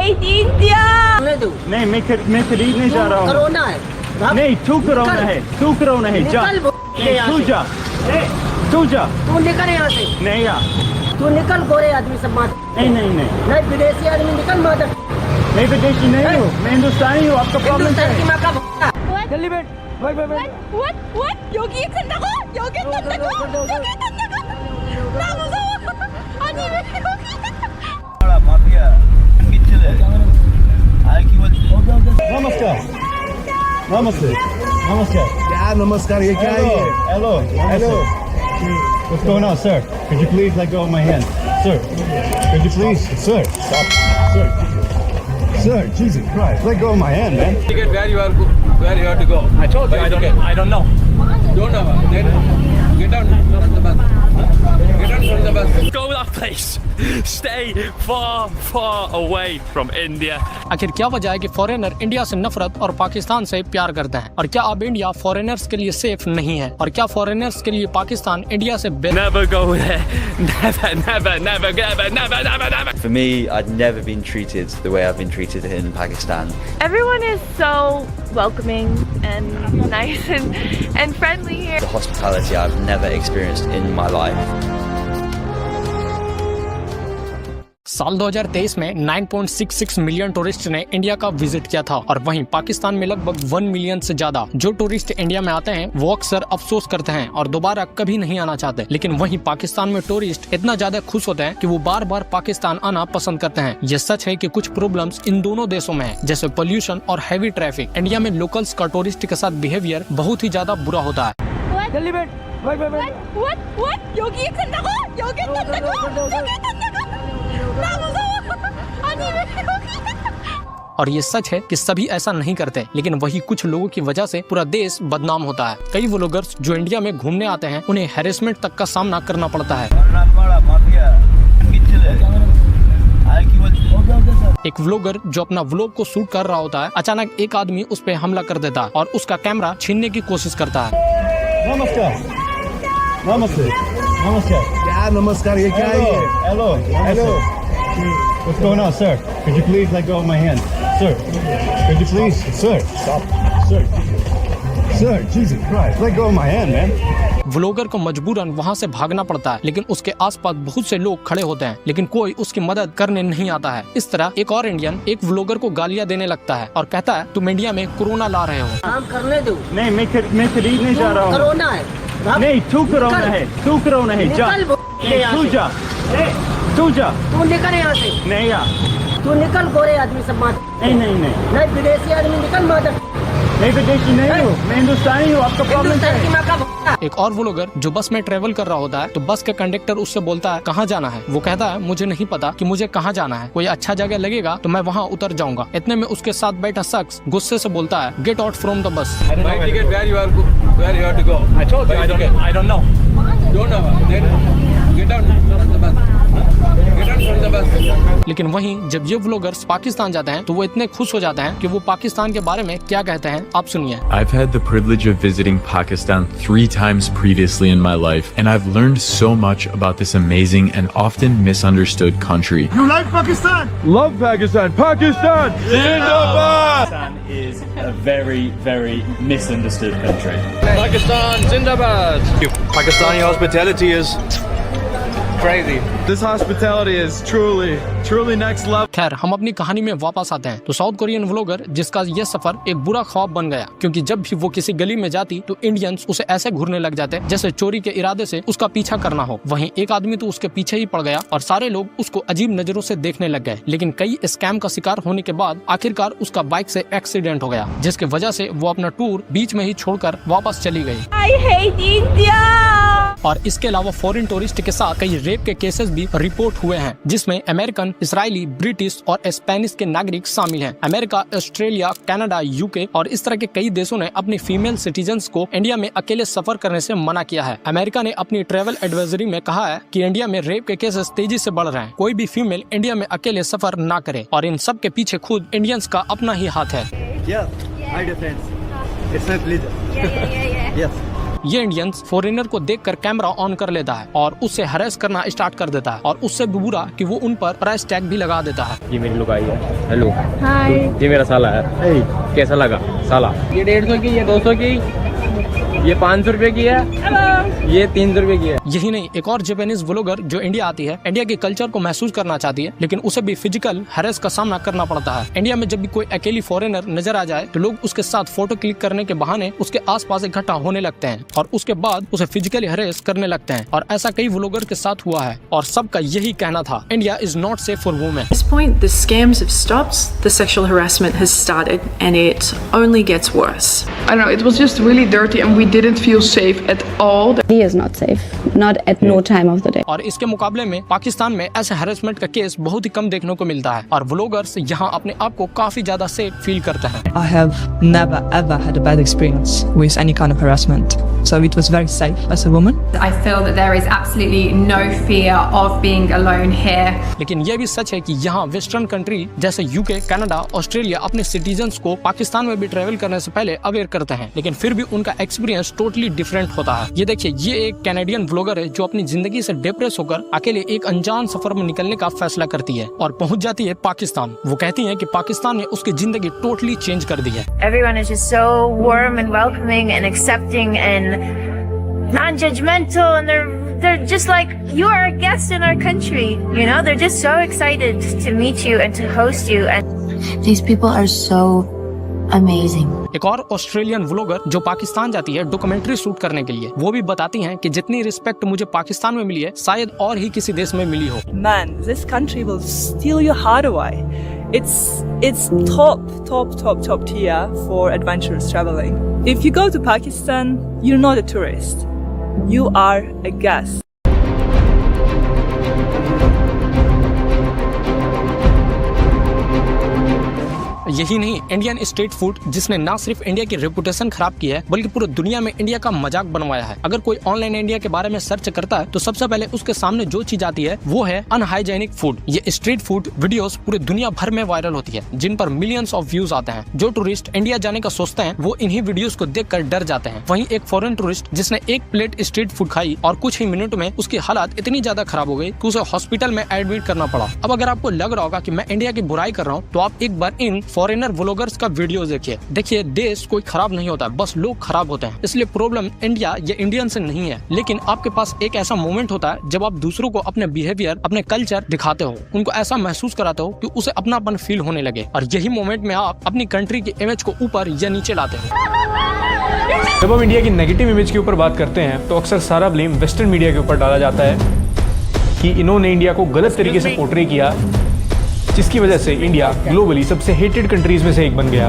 hate India. नहीं मैं खरीदने जा रहा हूँ। कोरोना है। नहीं तू कोरोना है जा तू जा तू निकल यहाँ से। नहीं यार तू निकल, गोरे आदमी सब मार। नहीं विदेशी आदमी निकल मादर। मैं विदेशी नहीं हूँ, मैं हिंदुस्तानी हूँ। आपका प्रॉब्लम क्या हिंदुस्तान की है? माँ का भक्ता। जल्दी बैठ What? 여기 간다고? 여기 간다고? 여기 간다고? 나 무서워. 아니 왜 여기? माफिया नमस्कार क्या नमस्कार, ये क्या है? hello what's going on sir, could you please let go of my hand sir, could you please sir stop sir Jesus Christ, let go of my hand man. Ticket where you have to go. I told you I don't know. Don't know. Then get out from the bus. Get out from the bus. Go that place. Stay far away from India. आखिर क्या वजह है कि foreigner India से नफरत और पाकिस्तान से प्यार करते हैं? और क्या अब इंडिया फॉरेनर्स के लिए सेफ नहीं है? और क्या फॉरेनर्स के लिए पाकिस्तान इंडिया से Never go there. Never. For me, I'd never been treated the way I've been treated in Pakistan. Everyone is so welcoming and nice and friendly here. The hospitality I've never experienced in my life. साल 2023 में 9.66 million tourist ने India का visit किया था और वहीं पाकिस्तान में लगभग 1 मिलियन से ज्यादा जो टूरिस्ट इंडिया में आते हैं वो अक्सर अफसोस करते हैं और दोबारा कभी नहीं आना चाहते। लेकिन वहीं पाकिस्तान में टूरिस्ट इतना ज्यादा खुश होते हैं कि वो बार बार पाकिस्तान आना पसंद करते हैं। ये सच है कि कुछ प्रॉब्लम्स इन दोनों देशों में है, जैसे पोल्यूशन और हैवी ट्रैफिक। इंडिया में लोकल्स का टूरिस्ट के साथ बिहेवियर बहुत ही ज्यादा बुरा होता है। जल्दी बैठ What? 여기 간다고? 여기 간다고? 나 무서워. 아니 왜 여기? और ये सच है कि सभी ऐसा नहीं करते, लेकिन वही कुछ लोगों की वजह से पूरा देश बदनाम होता है। कई व्लॉगर्स जो इंडिया में घूमने आते हैं उन्हें हैरेसमेंट तक का सामना करना पड़ता है। एक व्लॉगर जो अपना व्लॉग को शूट कर रहा होता है, अचानक एक आदमी उस पर हमला कर देता है और उसका कैमरा छीनने की कोशिश करता है। नमस्कार क्या नमस्कार, ये क्या है? hello what's going on sir, could you please let go of my hand sir, could you please sir stop sir Jesus Christ, let go of my hand man. Vlogger को मजबूरन वहाँ से भागना पड़ता है, लेकिन उसके आसपास बहुत से लोग खड़े होते हैं, लेकिन कोई उसकी मदद करने नहीं आता है। इस तरह एक और इंडियन एक व्लॉगर को गालियाँ देने लगता है और कहता है तुम इंडिया में कोरोना ला रहे हो। काम करने दो। नहीं मैं खरीदने जा रहा हूँ। कोरोना है। नहीं तू कोरोना है जा तू निकल यहाँ से। नहीं यार तू निकल, गोरे आदमी सब मार। नहीं विदेशी आदमी निकल मादर। मैं विदेशी नहीं हूँ, मैं हिंदुस्तानी हूँ। आपका प्रॉब्लम क्या हिंदुस्तान की है? माँ का भक्ता। एक और व्लॉगर जो बस में ट्रेवल कर रहा होता है तो बस के कंडक्टर उससे बोलता है कहाँ जाना है। वो कहता है मुझे नहीं पता कि मुझे कहाँ जाना है, कोई अच्छा जगह लगेगा तो मैं वहाँ उतर जाऊंगा। इतने में उसके साथ बैठा शख्स गुस्से से बोलता है get out from the bus. My ticket where you have to go. I told you I don't know. Don't know. Then get out from the bus. Get out from the bus. लेकिन वहीं जब ये vloggers Pakistan जाते हैं तो वो इतने खुश हो जाते हैं कि वो पाकिस्तान के बारे में क्या कहते हैं आप सुनिए। I've had the privilege of visiting Pakistan 3 times previously in my life, and I've learned so much about this amazing and often misunderstood country. You like Pakistan? Love Pakistan. Pakistan. Zindabad. Pakistan is a very misunderstood country. Pakistan. Zindabad. Pakistani hospitality is crazy. This hospitality is truly next level. खैर हम अपनी कहानी में वापस आते हैं तो south Korean vlogger जिसका ये सफर एक बुरा ख्वाब बन गया, क्योंकि जब भी वो किसी गली में जाती तो इंडियंस उसे ऐसे घूरने लग जाते जैसे चोरी के इरादे से उसका पीछा करना हो। वहीं एक आदमी तो उसके पीछे ही पड़ गया और सारे लोग उसको अजीब नजरों से देखने लग गए। लेकिन कई स्कैम का शिकार होने के बाद आखिरकार उसका बाइक से एक्सीडेंट हो गया, जिसकी वजह से वो अपना टूर बीच में ही छोड़कर वापस चली गई। I hate India. और इसके अलावा फॉरेन टूरिस्ट के साथ कई रेप के केसेस भी रिपोर्ट हुए हैं, जिसमें अमेरिकन, इजरायली, ब्रिटिश और स्पेनिश के नागरिक शामिल हैं। अमेरिका, ऑस्ट्रेलिया, कनाडा, यूके और इस तरह के कई देशों ने अपनी फीमेल सिटीजन्स को इंडिया में अकेले सफर करने से मना किया है। अमेरिका ने अपनी ट्रैवल एडवाइजरी में कहा है कि इंडिया में रेप के केसेस तेजी से बढ़ रहे हैं, कोई भी फीमेल इंडिया में अकेले सफर ना करे। और इन सब के पीछे खुद इंडियंस का अपना ही हाथ है। Hi dear friends, it's my pleasure. Yeah. Yes, ये इंडियंस फॉरेनर को देखकर कैमरा ऑन कर लेता है और उससे हरेस करना स्टार्ट कर देता है और उससे भी बुरा कि वो उन पर प्राइस टैग भी लगा देता है। ये मेरी लुगाई है। Hello hi. ये मेरा साला है। कैसा लगा साला? ये 150 की, ये 200 की, ये 500 रुपए की है, ये 300 रुपए की है। यही नहीं, एक और जापानीज व्लॉगर जो इंडिया आती है, इंडिया के कल्चर को महसूस करना चाहती है, लेकिन उसे भी फिजिकल हैरेस का सामना करना पड़ता है। इंडिया में जब भी कोई अकेली फॉरेनर नजर आ जाए तो लोग उसके साथ फोटो क्लिक करने के बहाने उसके आसपास इकट्ठा होने लगते हैं और उसके बाद उसे फिजिकली हैरेस करने लगते हैं और ऐसा कई व्लॉगर के साथ हुआ है और सबका यही कहना था, India is not safe for women. At this point, the scams have stopped, the sexual harassment has started, and it only gets worse. I don't know, it was just really dirty and we didn't feel safe at all. He is not safe, not at no time of the day. और इसके मुकाबले में पाकिस्तान में ऐसे harassment का case बहुत ही कम देखने को मिलता है और व्लॉगर्स यहाँ अपने आप को काफी ज्यादा सेफ फील करते हैं। I have never ever had a bad experience with any kind of harassment, so it was very safe as a woman. I feel that there is absolutely no fear of being alone here. लेकिन ये भी सच है कि यहाँ western country जैसे UK, Canada, Australia अपने citizens को पाकिस्तान में भी ट्रेवल करने से पहले अवेयर करते हैं, लेकिन फिर भी उनका एक्सपीरियंस टोटली डिफरेंट होता है। ये देखिए, ये एक कैनेडियन व्लॉगर है जो अपनी जिंदगी से डिप्रेस होकर अकेले एक अनजान सफर में निकलने का फैसला करती है और पहुंच जाती है पाकिस्तान। वो कहती है कि पाकिस्तान ने उसकी जिंदगी टोटली चेंज कर दी है। Everyone is just so warm and welcoming and accepting and non-judgmental, and they're just like, you are a guest in our country, you know, they're just so excited to meet you and to host you, and these people are so amazing. एक और Australian vlogger जो पाकिस्तान जाती है documentary shoot करने के लिए, वो भी बताती हैं कि जितनी रिस्पेक्ट मुझे पाकिस्तान में मिली है शायद और ही किसी देश में मिली हो। Man, this country will steal your heart away. It's top tier for adventurous traveling. If you go to Pakistan, you're not a tourist. You are a guest. यही नहीं, इंडियन स्ट्रीट फूड जिसने ना सिर्फ इंडिया की reputation खराब की है बल्कि पूरी दुनिया में इंडिया का मजाक बनवाया है। अगर कोई ऑनलाइन इंडिया के बारे में सर्च करता है तो सबसे पहले उसके सामने जो चीज आती है वो है अनहाइजेनिक फूड। ये स्ट्रीट फूड वीडियोस पूरी दुनिया भर में वायरल होती है जिन पर मिलियंस ऑफ व्यूज आते हैं। जो टूरिस्ट इंडिया जाने का सोचते हैं वो इन्हीं वीडियोस को देखकर डर जाते हैं। वहीं एक फॉरेन टूरिस्ट जिसने एक प्लेट स्ट्रीट फूड खाई और कुछ ही मिनट में उसकी हालत इतनी ज्यादा खराब हो गई कि उसे हॉस्पिटल में एडमिट करना पड़ा। अब अगर आपको लग रहा होगा कि मैं इंडिया की बुराई कर रहा हूँ तो आप एक बार इन फॉरेनर व्लॉगर्स का वीडियो देखिए, देश कोई खराब नहीं होता, बस लोग खराब होते हैं। इसलिए प्रॉब्लम इंडिया या इंडियन से नहीं है, लेकिन आपके पास एक ऐसा मोमेंट होता है जब आप दूसरों को अपने बिहेवियर, अपने कल्चर दिखाते हो, उनको ऐसा महसूस कराते हो कि उसे अपनापन फील होने लगे और यही मोमेंट में आप अपनी कंट्री की इमेज को ऊपर या नीचे लाते हो। जब हम इंडिया की नेगेटिव इमेज के ऊपर बात करते हैं तो अक्सर सारा ब्लेम वेस्टर्न मीडिया के ऊपर डाला जाता है कि इन्होंने इंडिया को गलत तरीके से पोर्ट्रे किया, जिसकी वजह से इंडिया ग्लोबली सबसे हेटेड कंट्रीज में से एक बन गया।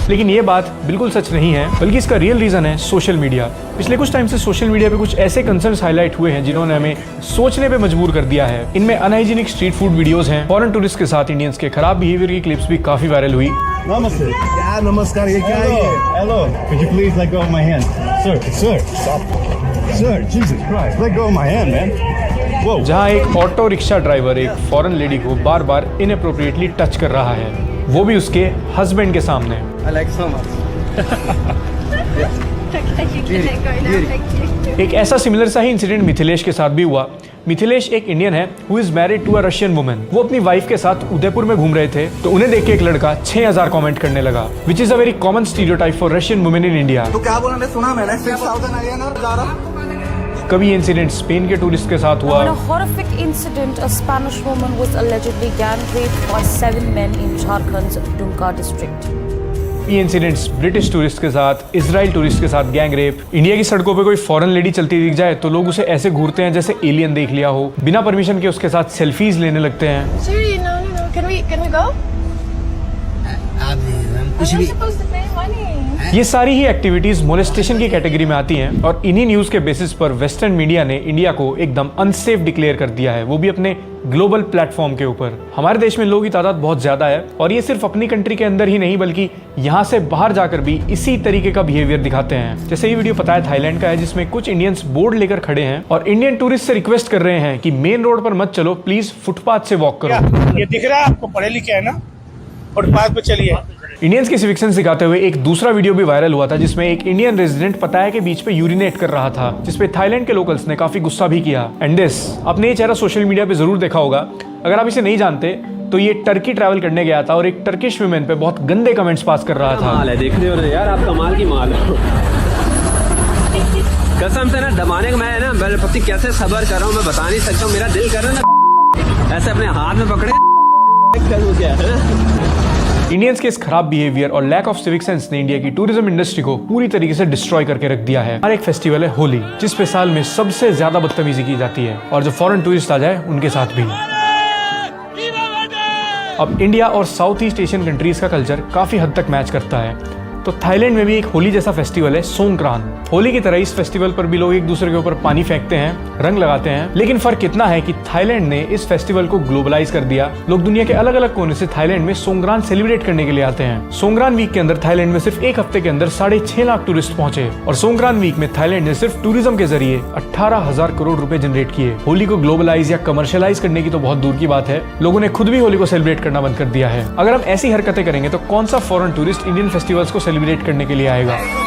लेकिन ये बात बिल्कुल सच नहीं है, बल्कि इसका रियल रीजन है सोशल मीडिया। पिछले कुछ टाइम से सोशल मीडिया पे कुछ ऐसे कंसर्न्स हाईलाइट हुए हैं जिन्होंने हमें सोचने पे मजबूर कर दिया है। इनमें अनहाइजीनिक स्ट्रीट फूड वीडियोस हैं, फॉरेन टूरिस्ट के साथ इंडियंस के खराब बिहेवियर की क्लिप्स भी काफी वायरल हुई। नमस्ते। क्या नमस्कार, ये क्या है? Hello, could you please let go of my hand? Sir, stop. Sir, Jesus Christ, let go of my hand, man. जहाँ एक ऑटो रिक्शा ड्राइवर एक फॉरेन लेडी को बार बार इनअप्रोप्रिएटली टच कर रहा है, वो भी उसके हस्बैंड के सामने। एक ऐसा सिमिलर सा ही इंसिडेंट मिथिलेश के साथ भी हुआ। मिथिलेश एक इंडियन है who is married to a Russian woman. वो अपनी वाइफ के साथ उदयपुर में घूम रहे थे तो उन्हें देख के एक लड़का 6000 कमेंट करने लगा, which is a very common stereotype for Russian women in India. तो क्या बोला? सुना मैंने 6000 आया ना जा रहा। कभी ये इंसिडेंट स्पेन के टूरिस्ट के साथ हुआ। In a horrific incident, a Spanish woman was allegedly gang raped by 7 men in Jharkhand's Dumka district. ये इंसिडेंट्स ब्रिटिश टूरिस्ट के साथ, इजराइल टूरिस्ट के साथ गैंग रेप। इंडिया की सड़कों पे कोई फॉरेन लेडी चलती दिख जाए तो लोग उसे ऐसे घूरते हैं जैसे एलियन देख लिया हो। बिना परमिशन के उसके साथ सेल्फीज लेने लगते हैं। Seriously, no. Can we go? I'm not supposed to pay money. ये सारी ही एक्टिविटीज मोलेस्टेशन की कैटेगरी में आती हैं और इन्हीं न्यूज के बेसिस पर वेस्टर्न मीडिया ने इंडिया को एकदम अनसेफ डिक्लेयर कर दिया है, वो भी अपने ग्लोबल प्लेटफॉर्म के ऊपर। हमारे देश में लोगों की तादाद बहुत ज्यादा है और ये सिर्फ अपनी कंट्री के अंदर ही नहीं बल्कि यहाँ से बाहर जाकर भी इसी तरीके का बिहेवियर दिखाते हैं। जैसे ये वीडियो पता है थाईलैंड का है, जिसमें कुछ इंडियंस बोर्ड लेकर खड़े हैं और इंडियन टूरिस्ट से रिक्वेस्ट कर रहे हैं कि मेन रोड पर मत चलो, प्लीज फुटपाथ से वॉक करो। ये दिख रहा है आपको? पढ़े लिखे है ना? फुटपाथ पे चलिए। इंडियंस की सिविक सेंस सिखाते हुए एक दूसरा वीडियो भी वायरल हुआ था जिसमें एक इंडियन रेजिडेंट पताया के बीच पे यूरिनेट कर रहा था, जिसपे थाईलैंड के लोकल्स ने काफी गुस्सा भी किया। एंड दिस आपने ये चेहरा सोशल मीडिया पे जरूर देखा होगा। अगर आप इसे नहीं जानते तो ये टर्की ट्रैवल करने गया था और एक टर्किश वुमेन पे बहुत गंदे कमेंट्स पास कर रहा था। माल है, देख रहे हो ना यार, आप कमाल की माल हो। कसम से ना दबाने का मैं ना पति कैसे सबर कर रहा हूँ मैं बता नहीं सकता हूँ। मेरा दिल कर रहा है ना ऐसे अपने हाथ में पकड़े करूँ क्या है। इंडियंस के इस खराब बिहेवियर और लैक ऑफ सिविक सेंस ने इंडिया की टूरिज्म इंडस्ट्री को पूरी तरीके से डिस्ट्रॉय करके रख दिया है। हर एक फेस्टिवल है होली, जिस पे साल में सबसे ज्यादा बदतमीजी की जाती है और जो फॉरेन टूरिस्ट आ जाए उनके साथ भी। अब इंडिया और साउथ ईस्ट एशियन कंट्रीज का कल्चर काफी हद तक मैच करता है। तो थाईलैंड में भी एक होली जैसा फेस्टिवल है सोंगक्रान। होली की तरह इस फेस्टिवल पर भी लोग एक दूसरे के ऊपर पानी फेंकते हैं, रंग लगाते हैं, लेकिन फर्क इतना है कि थाईलैंड ने इस फेस्टिवल को ग्लोबलाइज कर दिया। लोग दुनिया के अलग अलग कोने से थाईलैंड में सोंगक्रान सेलिब्रेट करने के लिए आते हैं। सोंगक्रान वीक के अंदर थाईलैंड में सिर्फ एक हफ्ते के अंदर 6.5 लाख टूरिस्ट पहुंचे और सोंगक्रान वीक में थाईलैंड ने सिर्फ टूरिज्म के जरिए 18,000 करोड़ रुपए जनरेट किए। होली को ग्लोबलाइज या कमर्शियलाइज करने की तो बहुत दूर की बात है, लोगों ने खुद भी होली को सेलिब्रेट करना बंद कर दिया है। अगर हम ऐसी हरकतें करेंगे तो कौन सा फॉरेन टूरिस्ट इंडियन फेस्टिवल्स को सेलिब्रेट करने के लिए आएगा।